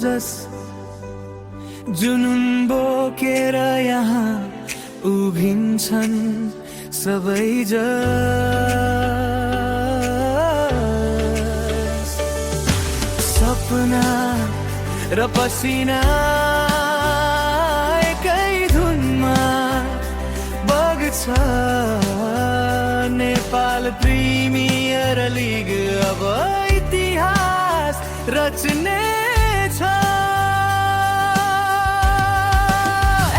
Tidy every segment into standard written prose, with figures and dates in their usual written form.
जस जुनुन बोकेर यहाँ उभिन्छन् सबै जस सपना र पसिना एकै धुनमा बग्छ नेपाल प्रिमियर लिग अब इतिहास रच्ने छ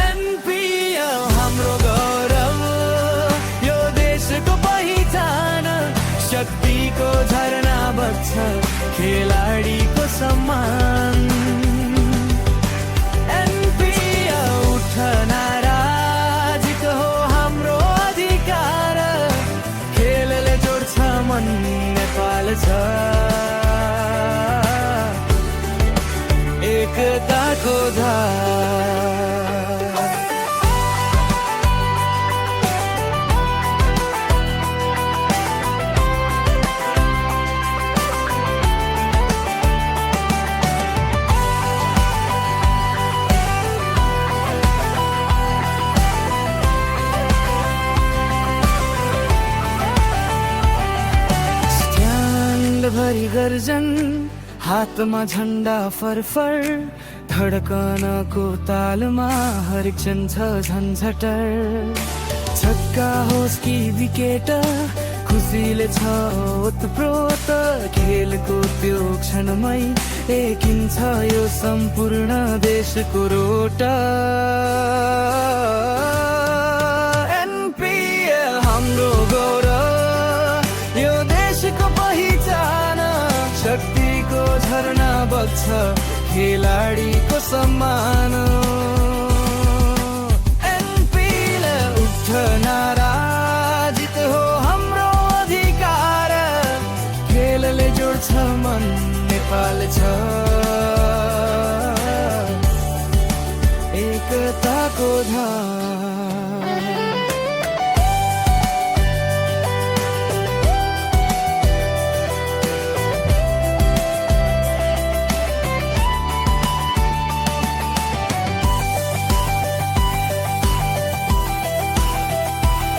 एनपीएल हाम्रो गौरव यो देशको पहिचान शक्तिको झरना बग्छ खेलाडीको सम्मान एनपीएल उठ नाराजित हो हाम्रो अधिकार खेलले जोड्छ मन नेपाल छ एकताको धार भरि गर्जन हातमा झन्डा फरफर धडकनको तालमा हरेक क्षण छ झन्झटर छक्का होस् कि विकेट खुसीले छ ओतप्रोत खेलको त्यो क्षणमै एकिन्छ यो सम्पूर्ण देशको रोटा एनपीएल हाम्रो गौरव यो देशको पहिचान शक्तिको झरना बग्छ खेलाडीको सम्मान एनपीएल उठ नाराजित हो हाम्रो अधिकार खेलले जोड्छ मन नेपाल छ एकताको धार